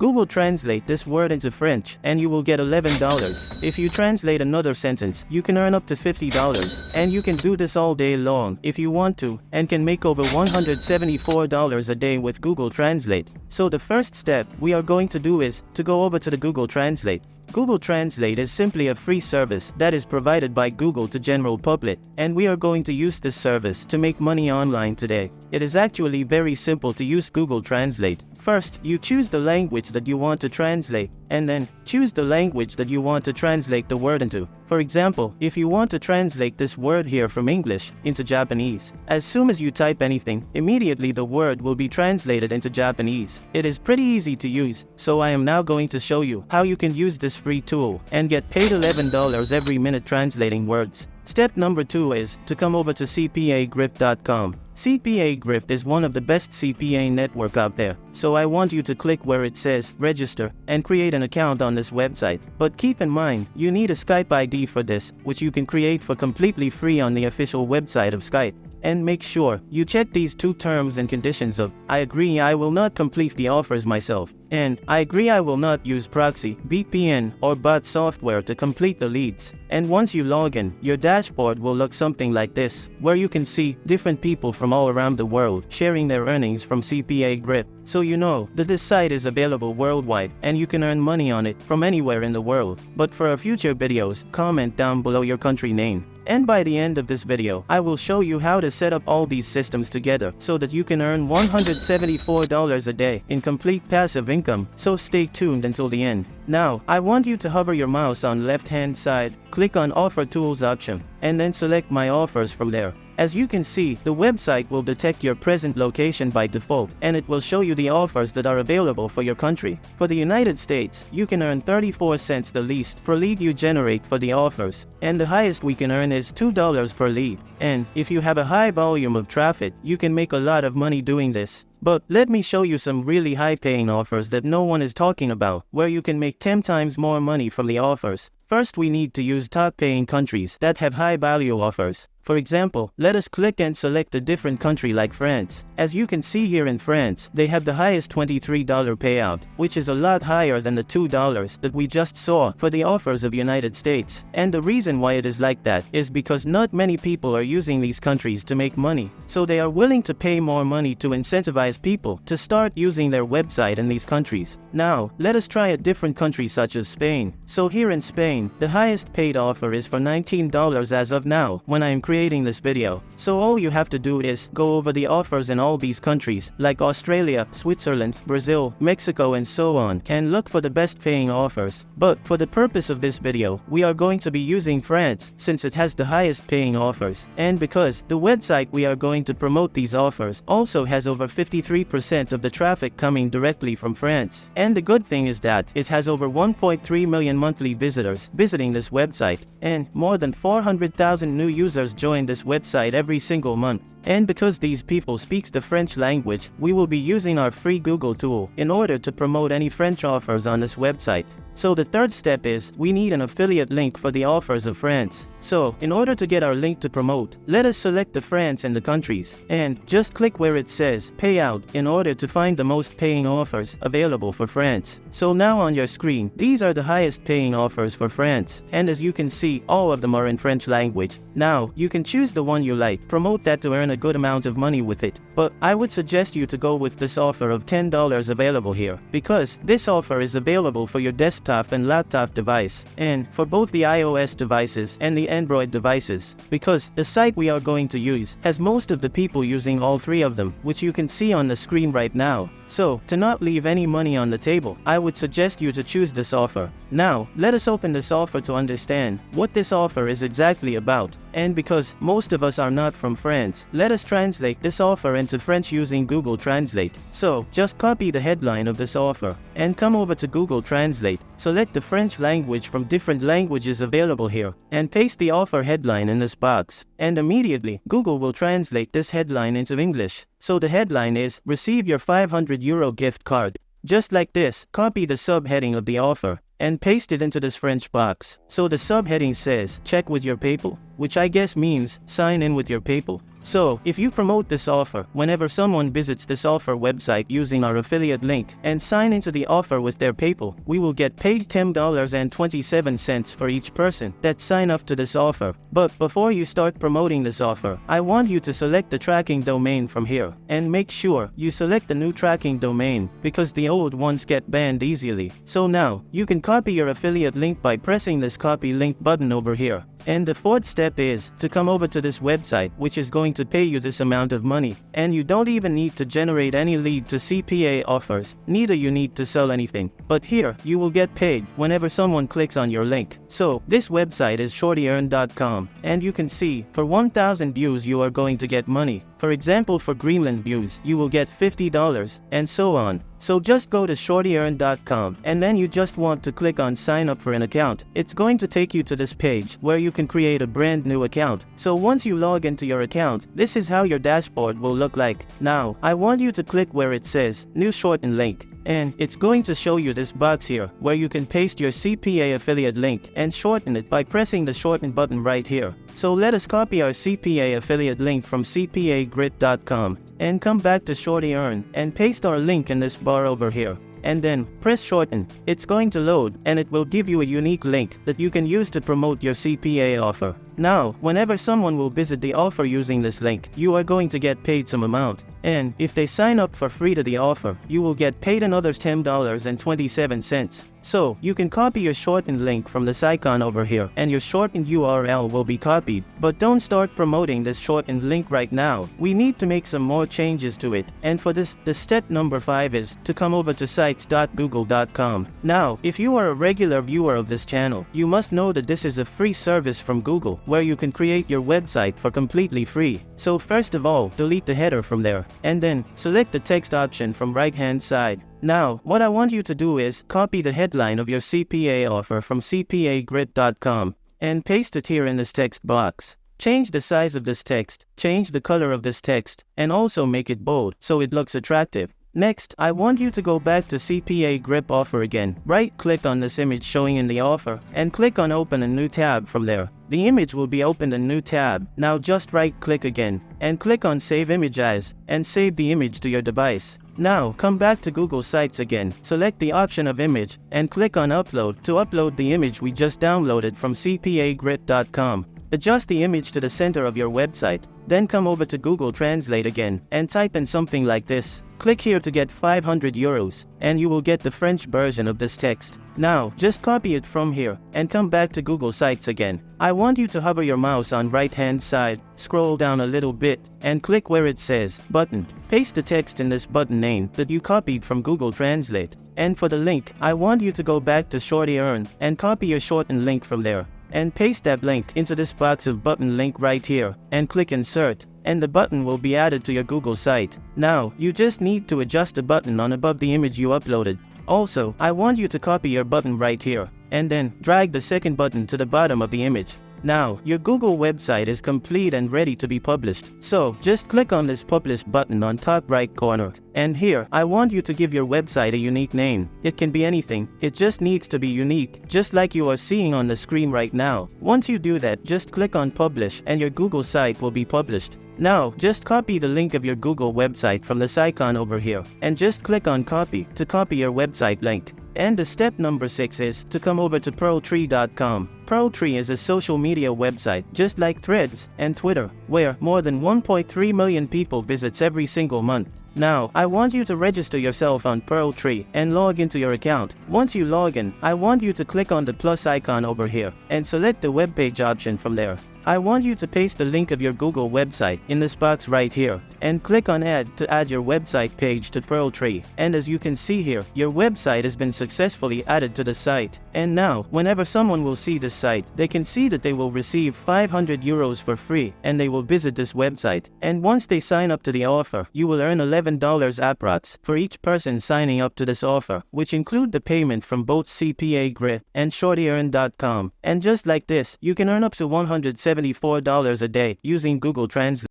Google Translate this word into French and you will get $11. If you translate another sentence, you can earn up to $50. And you can do this all day long if you want to, and can make over $174 a day with Google Translate. So the first step we are going to do is to go over to the Google Translate. Google Translate is simply a free service that is provided by Google to general public, and we are going to use this service to make money online today. It is actually very simple to use Google Translate. First, you choose the language that you want to translate, and then choose the language that you want to translate the word into. For example, if you want to translate this word here from English into Japanese, as soon as you type anything, immediately the word will be translated into Japanese. It is pretty easy to use, so I am now going to show you how you can use this free tool and get paid $11 every minute translating words. Step number 2 is to come over to CPAGrift.com. CPA Grift is one of the best CPA network out there, so I want you to click where it says register and create an account on this website. But keep in mind, you need a Skype ID for this, which you can create for completely free on the official website of Skype. And make sure you check these 2 terms and conditions of I agree I will not complete the offers myself, and I agree I will not use proxy, VPN, or bot software to complete the leads. And once you log in, your dashboard will look something like this, where you can see different people from all around the world sharing their earnings from CPA Grift. So you know that this site is available worldwide and you can earn money on it from anywhere in the world. But for our future videos, comment down below your country name. And by the end of this video, I will show you how to set up all these systems together so that you can earn $174 a day in complete passive income, so stay tuned until the end. Now, I want you to hover your mouse on left hand side, click on Offer Tools option, and then select My Offers from there. As you can see, the website will detect your present location by default, and it will show you the offers that are available for your country. For the United States, you can earn 34 cents the least per lead you generate for the offers, and the highest we can earn is $2 per lead. And if you have a high volume of traffic, you can make a lot of money doing this. But let me show you some really high-paying offers that no one is talking about, where you can make 10 times more money from the offers. First, we need to use top-paying countries that have high-value offers. For example, let us click and select a different country like France. As you can see here in France, they have the highest $23 payout, which is a lot higher than the $2 that we just saw for the offers of United States. And the reason why it is like that is because not many people are using these countries to make money, so they are willing to pay more money to incentivize people to start using their website in these countries. Now, let us try a different country such as Spain. So here in Spain, the highest paid offer is for $19 as of now, when I am creating this video. So all you have to do is go over the offers in all these countries like Australia, Switzerland, Brazil, Mexico, and so on, and look for the best paying offers. But for the purpose of this video, we are going to be using France since it has the highest paying offers, and because the website we are going to promote these offers also has over 53% of the traffic coming directly from France. And the good thing is that it has over 1.3 million monthly visitors visiting this website, and more than 400,000 new users join this website every single month. And because these people speak the French language, we will be using our free Google tool in order to promote any French offers on this website. So the third step is we need an affiliate link for the offers of France. So in order to get our link to promote, let us select the France and the countries, and just click where it says payout in order to find the most paying offers available for France. So now on your screen, these are the highest paying offers for France, and as you can see, all of them are in French language. Now, you can choose the one you like, promote that to earn a good amount of money with it, but I would suggest you to go with this offer of $10 available here, because this offer is available for your desktop and laptop device, and for both the iOS devices and the Android devices, because the site we are going to use has most of the people using all 3 of them, which you can see on the screen right now. So, to not leave any money on the table, I would suggest you to choose this offer. Now, let us open this offer to understand what this offer is exactly about. And because most of us are not from France, let us translate this offer into French using Google Translate. So, just copy the headline of this offer and come over to Google Translate. Select the French language from different languages available here and paste the offer headline in this box. And immediately, Google will translate this headline into English. So the headline is, receive your €500 gift card. Just like this, copy the subheading of the offer and paste it into this French box. So the subheading says, check with your PayPal. which I guess means sign in with your PayPal. So, if you promote this offer, whenever someone visits this offer website using our affiliate link and sign into the offer with their PayPal, we will get paid $10.27 for each person that sign up to this offer. But before you start promoting this offer, I want you to select the tracking domain from here and make sure you select the new tracking domain because the old ones get banned easily. So now, you can copy your affiliate link by pressing this copy link button over here. And the fourth step is to come over to this website, which is going to pay you this amount of money. And you don't even need to generate any lead to CPA offers, neither you need to sell anything. But here, you will get paid whenever someone clicks on your link. So, this website is ShortyEarn.com, and you can see, for 1,000 views you are going to get money. For example, for Greenland views, you will get $50, and so on. So just go to ShortyEarn.com, and then you just want to click on sign up for an account. It's going to take you to this page where you can create a brand new account. So once you log into your account, this is how your dashboard will look like. Now, I want you to click where it says new shorten link. And it's going to show you this box here where you can paste your CPA affiliate link and shorten it by pressing the shorten button right here. So let us copy our CPA affiliate link from cpagrit.com and come back to Shorty Earn and paste our link in this bar over here. And then press shorten. It's going to load and it will give you a unique link that you can use to promote your CPA offer. Now, whenever someone will visit the offer using this link, you are going to get paid some amount. And if they sign up for free to the offer, you will get paid another $10.27. So, you can copy your shortened link from this icon over here, and your shortened URL will be copied. But don't start promoting this shortened link right now. We need to make some more changes to it. And for this, the step number 5 is to come over to sites.google.com. Now, if you are a regular viewer of this channel, you must know that this is a free service from Google, where you can create your website for completely free. So first of all, delete the header from there, and then select the text option from right hand side. Now, what I want you to do is copy the headline of your CPA offer from cpagrit.com and paste it here in this text box. Change the size of this text, change the color of this text, and also make it bold so it looks attractive. Next, I want you to go back to CPA Grip offer again. Right-click on this image showing in the offer and click on open a new tab from there. The image will be opened in a new tab. Now just right-click again and click on Save Image As and save the image to your device. Now, come back to Google Sites again, select the option of image, and click on Upload to upload the image we just downloaded from cpagrit.com. Adjust the image to the center of your website, then come over to Google Translate again, and type in something like this. Click here to get 500 euros, and you will get the French version of this text. Now, just copy it from here, and come back to Google Sites again. I want you to hover your mouse on right hand side, scroll down a little bit, and click where it says, button. Paste the text in this button name that you copied from Google Translate. And for the link, I want you to go back to Shorty Earn, and copy your shortened link from there. And paste that link into this box of button link right here, and click insert, and the button will be added to your Google site. Now, you just need to adjust the button on above the image you uploaded. Also, I want you to copy your button right here, and then drag the second button to the bottom of the image. Now, your Google website is complete and ready to be published. So, just click on this Publish button on top right corner. And here, I want you to give your website a unique name. It can be anything. It just needs to be unique, just like you are seeing on the screen right now. Once you do that, just click on Publish and your Google site will be published. Now, just copy the link of your Google website from this icon over here, and just click on Copy to copy your website link. And the step number 6 is to come over to Pearltree.com. Pearltree is a social media website, just like Threads and Twitter, where more than 1.3 million people visits every single month. Now, I want you to register yourself on Pearltree and log into your account. Once you log in, I want you to click on the plus icon over here and select the web page option from there. I want you to paste the link of your Google website in this box right here and click on Add to add your website page to Pearltree. And as you can see here, your website has been successfully added to the site. And now, whenever someone will see this site, they can see that they will receive 500 euros for free and they will visit this website. And once they sign up to the offer, you will earn $11 approx for each person signing up to this offer, which include the payment from both CPA Grit and ShortyEarn.com. And just like this, you can earn up to $174 a day using Google Translate.